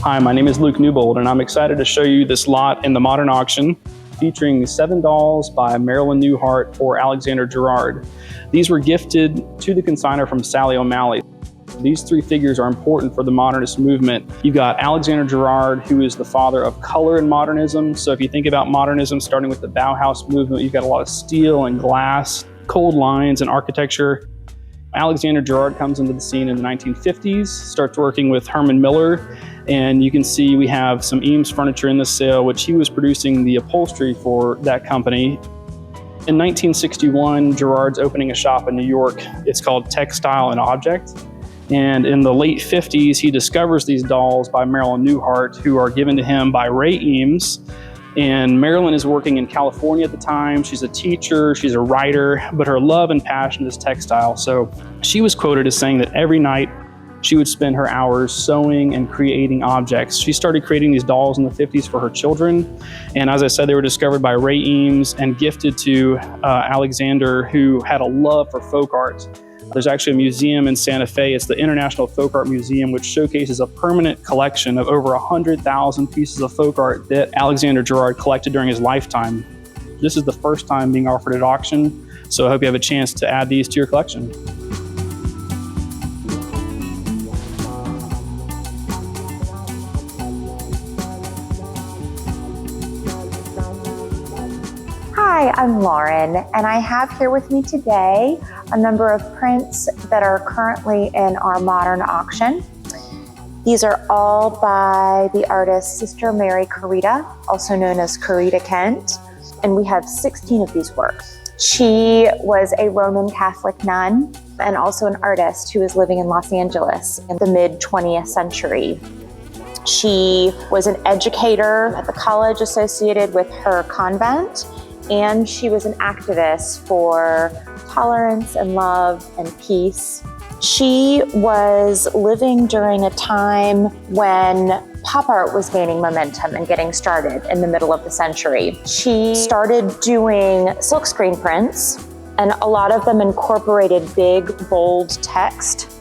Hi, my name is Luke Newbold, and I'm excited to show you this lot in the modern auction featuring 7 dolls by Marilyn Newhart for Alexander Gerard. These were gifted to the consignor from Sally O'Malley. These 3 figures are important for the modernist movement. You've got Alexander Gerard, who is the father of color and modernism. So if you think about modernism, starting with the Bauhaus movement, you've got a lot of steel and glass, cold lines and architecture. Alexander Gerard comes into the scene in the 1950s, starts working with Herman Miller, and you can see we have some Eames furniture in this sale, which he was producing the upholstery for that company. In 1961, Gerard's opening a shop in New York. It's called Textile and Object. And in the late 50s, he discovers these dolls by Marilyn Newhart, who are given to him by Ray Eames. And Marilyn is working in California at the time. She's a teacher, she's a writer, but her love and passion is textile. So she was quoted as saying that every night she would spend her hours sewing and creating objects. She started creating these dolls in the 50s for her children. And as I said, they were discovered by Ray Eames and gifted to Alexander, who had a love for folk art. There's actually a museum in Santa Fe. It's the International Folk Art Museum, which showcases a permanent collection of over 100,000 pieces of folk art that Alexander Gerard collected during his lifetime. This is the first time being offered at auction, so I hope you have a chance to add these to your collection. Hi, I'm Lauren, and I have here with me today a number of prints that are currently in our modern auction. These are all by the artist Sister Mary Carita, also known as Carita Kent, and we have 16 of these works. She was a Roman Catholic nun and also an artist who was living in Los Angeles in the mid-20th century. She was an educator at the college associated with her convent, and she was an activist for tolerance and love and peace. She was living during a time when pop art was gaining momentum and getting started in the middle of the century. She started doing silkscreen prints, and a lot of them incorporated big, bold text.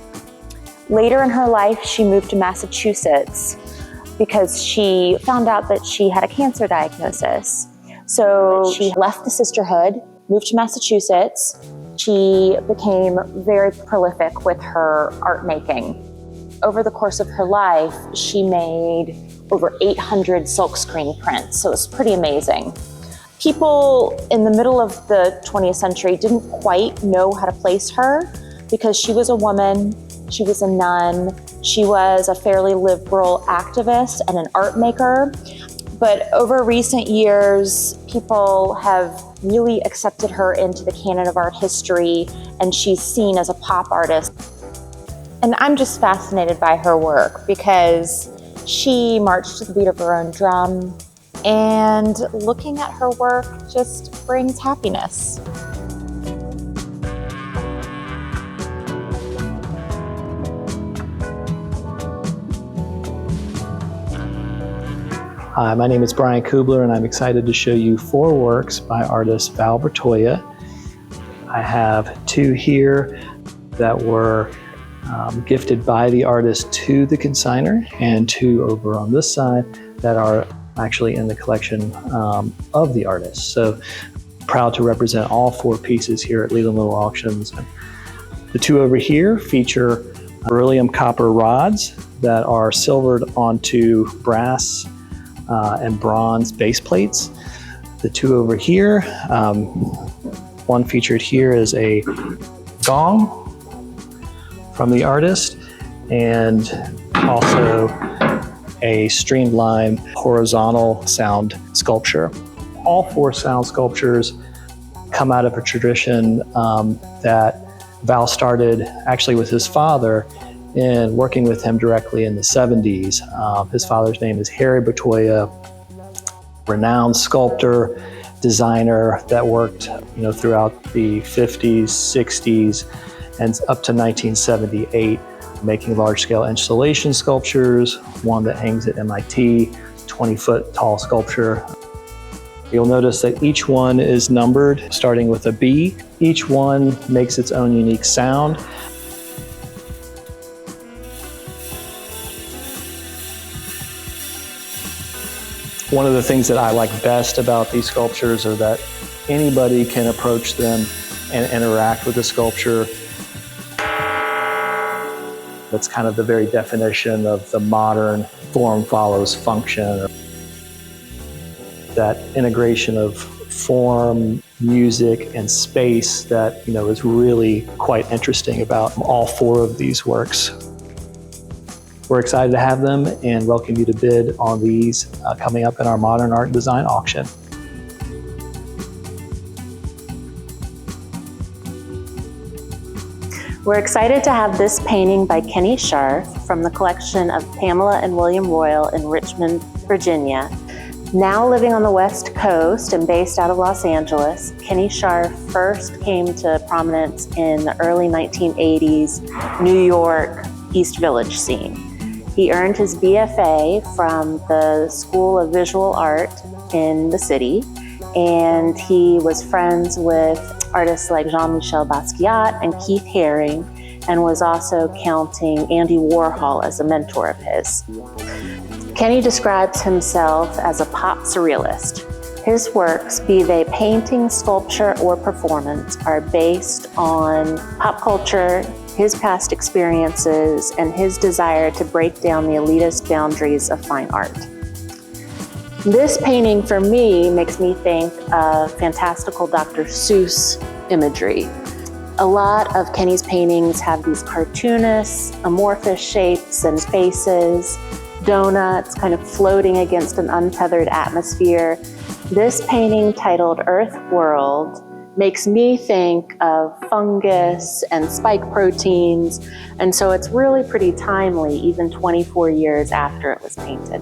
Later in her life, she moved to Massachusetts because she found out that she had a cancer diagnosis. So she left the sisterhood, moved to Massachusetts. She became very prolific with her art making. Over the course of her life, she made over 800 silkscreen prints, so it's pretty amazing. People in the middle of the 20th century didn't quite know how to place her because she was a woman, she was a nun, she was a fairly liberal activist and an art maker. But over recent years, people have really accepted her into the canon of art history, and she's seen as a pop artist. And I'm just fascinated by her work because she marched to the beat of her own drum, and looking at her work just brings happiness. Hi, my name is Brian Kubler, and I'm excited to show you 4 works by artist Val Bertoia. I have 2 here that were gifted by the artist to the consignor, and 2 over on this side that are actually in the collection of the artist. So proud to represent all 4 pieces here at Leland Little Auctions. The 2 over here feature beryllium copper rods that are silvered onto brass and bronze base plates. The 2 over here, one featured here is a gong from the artist, and also a streamlined horizontal sound sculpture. All 4 sound sculptures come out of a tradition that Val started actually with his father in working with him directly in the 70s. His father's name is Harry Bertoia, renowned sculptor, designer that worked throughout the 50s, 60s, and up to 1978, making large-scale installation sculptures, one that hangs at MIT, 20-foot tall sculpture. You'll notice that each one is numbered, starting with a B. Each one makes its own unique sound. One of the things that I like best about these sculptures are that anybody can approach them and interact with the sculpture. That's kind of the very definition of the modern form follows function. That integration of form, music, and space that, is really quite interesting about all 4 of these works. We're excited to have them and welcome you to bid on these coming up in our Modern Art and Design auction. We're excited to have this painting by Kenny Scharf from the collection of Pamela and William Royal in Richmond, Virginia. Now living on the West Coast and based out of Los Angeles, Kenny Scharf first came to prominence in the early 1980s New York East Village scene. He earned his BFA from the School of Visual Art in the city, and he was friends with artists like Jean-Michel Basquiat and Keith Haring, and was also counting Andy Warhol as a mentor of his. Kenny describes himself as a pop surrealist. His works, be they painting, sculpture, or performance, are based on pop culture, his past experiences, and his desire to break down the elitist boundaries of fine art. This painting, for me, makes me think of fantastical Dr. Seuss imagery. A lot of Kenny's paintings have these cartoonist, amorphous shapes and faces, donuts kind of floating against an untethered atmosphere. This painting, titled Earth World, makes me think of fungus and spike proteins, and so it's really pretty timely, even 24 years after it was painted.